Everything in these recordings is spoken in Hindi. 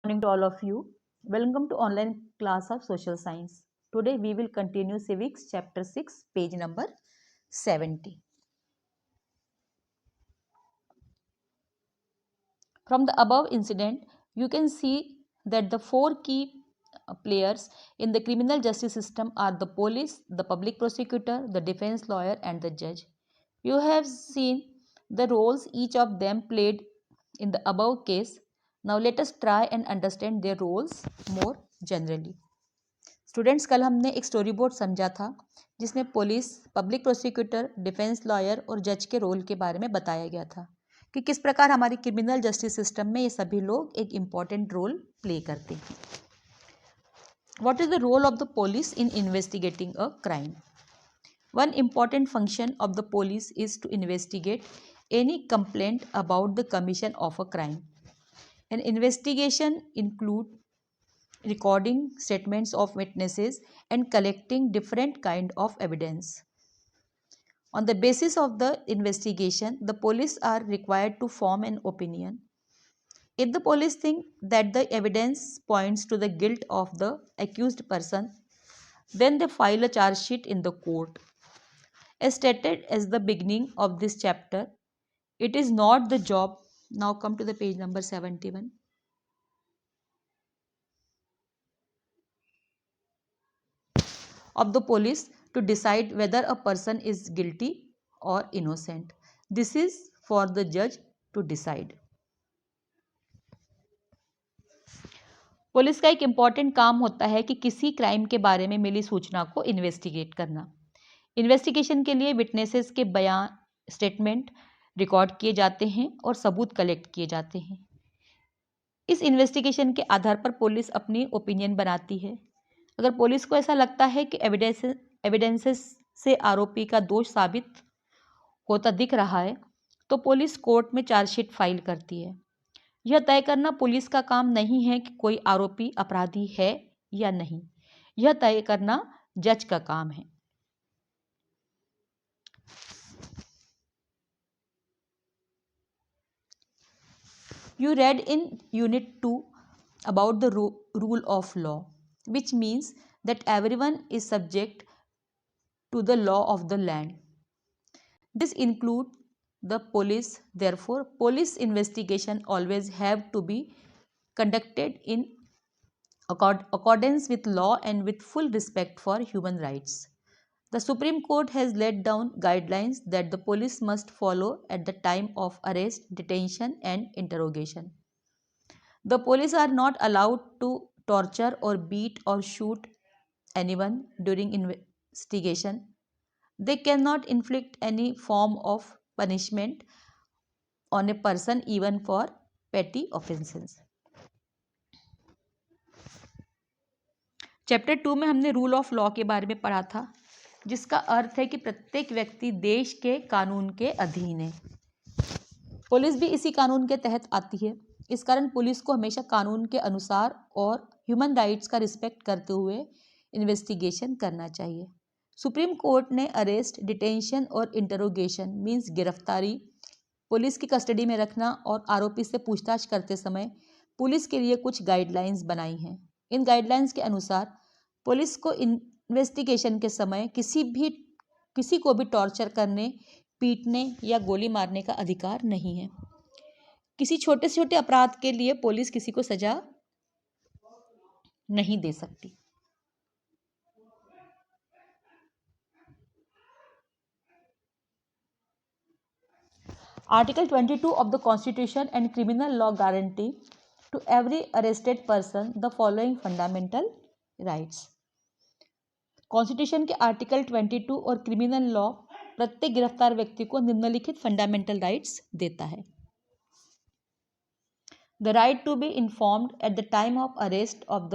Morning to all of you. Welcome to online class of social science. Today we will continue civics chapter 6 page number 70. From the above incident you can see that the four key players in the criminal justice system are the police, the public prosecutor, the defense lawyer and the judge. You have seen the roles each of them played in the above case. Now let us try and understand their roles more generally. Students, कल हमने एक स्टोरी बोर्ड समझा था जिसमें police, public prosecutor, defence lawyer और जज के रोल के बारे में बताया गया था कि किस प्रकार हमारी क्रिमिनल जस्टिस सिस्टम में ये सभी लोग एक इम्पॉर्टेंट रोल प्ले करते हैं. What is the role of the police in investigating a crime? One important function of the police is to investigate any complaint about the commission of a crime. An investigation includes recording statements of witnesses and collecting different kind of evidence. On the basis of the investigation, the police are required to form an opinion. If the police think that the evidence points to the guilt of the accused person, then they file a charge sheet in the court. As stated as the beginning of this chapter, it is not the job, now come to the page number 71, of the police to decide whether a person is guilty or innocent. This is for the judge to decide. Police का एक इम्पॉर्टेंट काम होता है कि किसी क्राइम के बारे में मिली सूचना को इन्वेस्टिगेट करना. इन्वेस्टिगेशन के लिए विटनेसेस के बयान, स्टेटमेंट रिकॉर्ड किए जाते हैं और सबूत कलेक्ट किए जाते हैं. इस इन्वेस्टिगेशन के आधार पर पुलिस अपनी ओपिनियन बनाती है. अगर पुलिस को ऐसा लगता है कि एविडेंसेस से आरोपी का दोष साबित होता दिख रहा है तो पुलिस कोर्ट में चार्जशीट फाइल करती है. यह तय करना पुलिस का काम नहीं है कि कोई आरोपी अपराधी है या नहीं. यह तय करना जज का काम है. You read in Unit 2 about the rule of law, which means that everyone is subject to the law of the land. This includes the police. Therefore, police investigation always have to be conducted in accordance with law and with full respect for human rights. The Supreme Court has laid down guidelines that the police must follow at the time of arrest, detention and interrogation. The police are not allowed to torture or beat or shoot anyone during investigation. They cannot inflict any form of punishment on a person even for petty offenses. Chapter 2 में हमने रूल ऑफ लॉ के बारे में पढ़ा था, जिसका अर्थ है कि प्रत्येक व्यक्ति देश के कानून के अधीन है. पुलिस भी इसी कानून के तहत आती है. इस कारण पुलिस को हमेशा कानून के अनुसार और ह्यूमन राइट्स का रिस्पेक्ट करते हुए इन्वेस्टिगेशन करना चाहिए. सुप्रीम कोर्ट ने अरेस्ट, डिटेंशन और इंटरोगेशन मीन्स गिरफ्तारी, पुलिस की कस्टडी में रखना और आरोपी से पूछताछ करते समय पुलिस के लिए कुछ गाइडलाइंस बनाई हैं. इन गाइडलाइंस के अनुसार पुलिस को इन्वेस्टिगेशन के समय किसी को भी टॉर्चर करने, पीटने या गोली मारने का अधिकार नहीं है. किसी छोटे से छोटे अपराध के लिए पुलिस किसी को सजा नहीं दे सकती. Article 22 of the Constitution and criminal law guarantee to every arrested person the following fundamental rights. Constitution के आर्टिकल 22 और क्रिमिनल लॉ प्रत्येक गिरफ्तार व्यक्ति को निम्नलिखित फंडामेंटल राइट्स देता है. The right to be informed at the time of arrest of the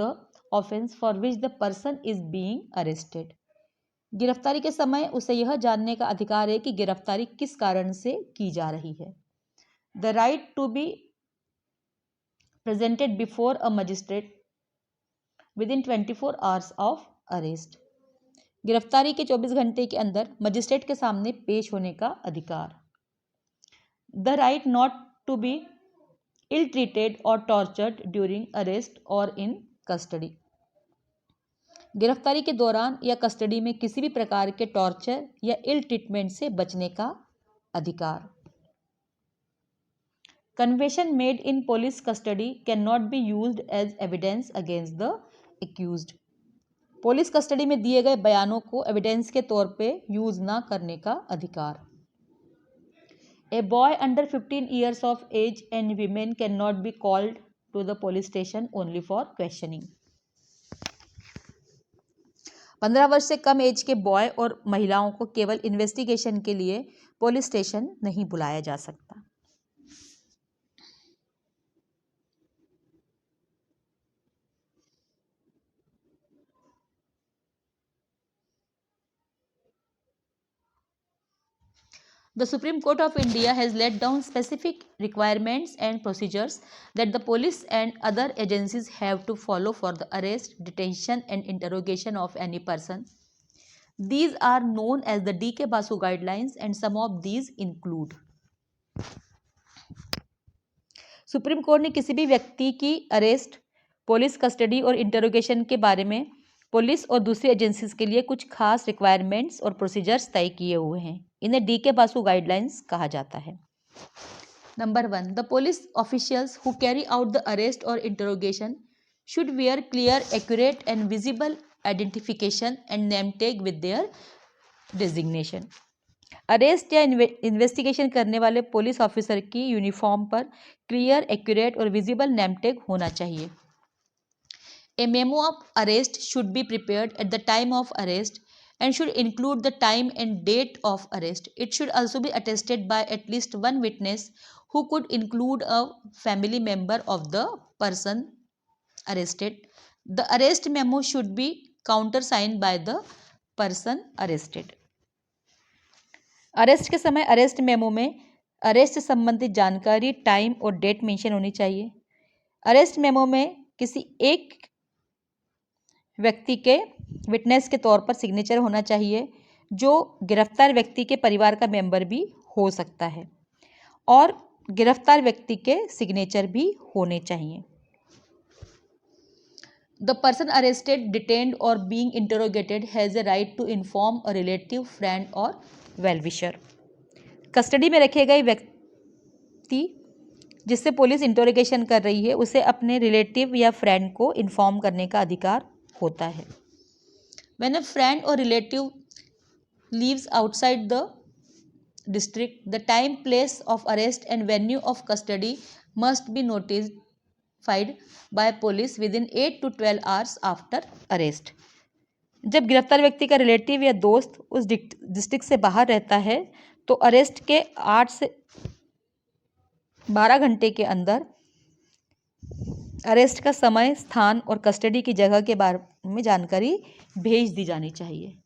offence for which the person is being arrested. गिरफ्तारी के समय उसे यह जानने का अधिकार है कि गिरफ्तारी किस कारण से की जा रही है. The right to be presented before a magistrate within 24 hours of arrest. गिरफ्तारी के 24 घंटे के अंदर मजिस्ट्रेट के सामने पेश होने का अधिकार. The right not to be ill treated or tortured during arrest or in custody. गिरफ्तारी के दौरान या कस्टडी में किसी भी प्रकार के टॉर्चर या इल ट्रीटमेंट से बचने का अधिकार. Confession made in police custody cannot be used as evidence against the accused. Police custody में दिए गए बयानों को एविडेंस के तौर पे यूज ना करने का अधिकार. A boy under 15 years of age and women cannot be called to the police station only for questioning. 15 वर्ष से कम एज के बॉय और महिलाओं को केवल इन्वेस्टिगेशन के लिए पुलिस स्टेशन नहीं बुलाया जा सकता. The Supreme Court of India has laid down specific requirements and procedures that the police and other agencies have to follow for the arrest, detention and interrogation of any person. These are known as the D.K. Basu guidelines and some of these include. Supreme court ने किसी भी व्यक्ति की अरेस्ट, पुलिस कस्टडी और इंटरोगेशन के बारे में पुलिस और दूसरी एजेंसीज के लिए कुछ खास रिक्वायरमेंट्स और प्रोसीजर्स तय किए हुए हैं. इन्हें डी के बासु गाइडलाइंस कहा जाता है. Number 1, the police officials who carry out the arrest और interrogation should wear clear, accurate and visible identification and name tag with their designation. Arrest या इन्वेस्टिगेशन करने वाले पुलिस ऑफिसर की यूनिफॉर्म पर क्लियर, एक्यूरेट और विजिबल नेम टैग होना चाहिए. A memo of arrest should be prepared at the time of arrest and should include the time and date of arrest. It should also be attested by at least one witness who could include a family member of the person arrested. The arrest memo should be countersigned by the person arrested. Arrest के समय अरेस्ट मेमो में अरेस्ट से संबंधित जानकारी, टाइम और डेट मेंशन होनी चाहिए. अरेस्ट मेमो में किसी एक व्यक्ति के विटनेस के तौर पर सिग्नेचर होना चाहिए जो गिरफ्तार व्यक्ति के परिवार का मेंबर भी हो सकता है और गिरफ्तार व्यक्ति के सिग्नेचर भी होने चाहिए. द पर्सन अरेस्टेड, डिटेन्ड और being interrogated has a right to inform a relative, friend और वेलविशर. कस्टडी में रखे गए व्यक्ति जिससे पुलिस इंटरोगेशन कर रही है उसे अपने रिलेटिव या फ्रेंड को इन्फॉर्म करने का अधिकार होता है. When a friend or relative leaves outside the district, the time, place of arrest and venue of custody must be notified by police within 8 to 12 hours after arrest. जब गिरफ्तार व्यक्ति का रिलेटिव या दोस्त उस डिस्ट्रिक्ट से बाहर रहता है तो अरेस्ट के 8 से 12 घंटे के अंदर अरेस्ट का समय, स्थान और कस्टडी की जगह के बारे में जानकारी भेज दी जानी चाहिए.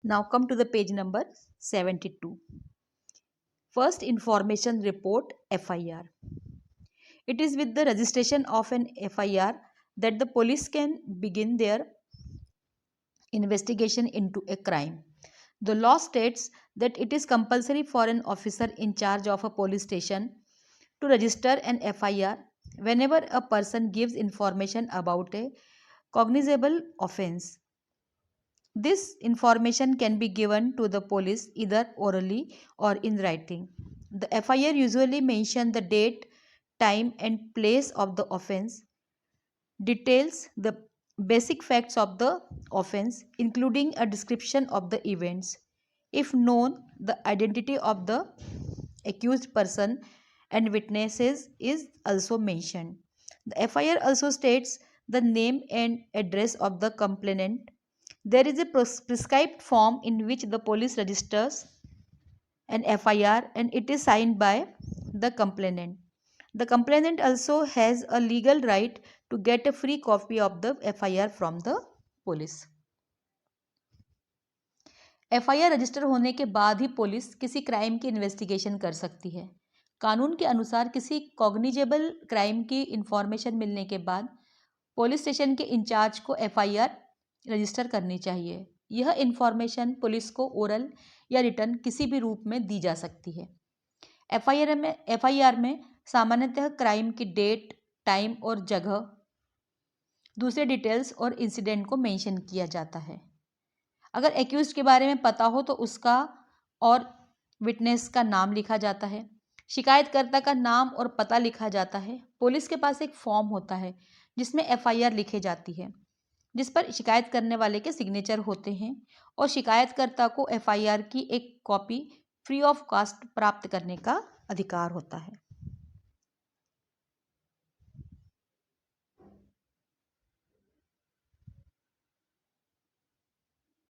Now come to the page number 72. First, information report FIR. It is with the registration of an FIR that the police can begin their investigation into a crime. The law states that it is compulsory for an officer in charge of a police station to register an FIR whenever a person gives information about a cognizable offense. This information can be given to the police either orally or in writing. The FIR usually mentions the date, time and place of the offense, details the basic facts of the offense including a description of the events. If known, the identity of the accused person and witnesses is also mentioned. The FIR also states the name and address of the complainant. There is a prescribed form in which the police registers an FIR and it is signed by the complainant. The complainant also has a legal right to get a free copy of the FIR from the police. FIR register होने के बाद ही पुलिस किसी क्राइम की इन्वेस्टिगेशन कर सकती है. कानून के अनुसार किसी कॉग्निजेबल क्राइम की इंफॉर्मेशन मिलने के बाद पुलिस स्टेशन के इंचार्ज को FIR रजिस्टर करनी चाहिए. यह इंफॉर्मेशन पुलिस को ओरल या रिटर्न किसी भी रूप में दी जा सकती है. FIR में सामान्यतः क्राइम की डेट, टाइम और जगह, दूसरे डिटेल्स और इंसिडेंट को मेंशन किया जाता है। अगर एक्यूज्ड के बारे में पता हो तो उसका और विटनेस का नाम लिखा जाता है। शिकायतकर्ता का नाम और पता लिखा जाता है। पुलिस के पास एक फॉर्म होता है जिसमें एफआईआर लिखी जाती है, जिस पर शिकायत करने वाले के सिग्नेचर होते हैं और शिकायतकर्ता को एफआईआर की एक कॉपी फ्री ऑफ कॉस्ट प्राप्त करने का अधिकार होता है।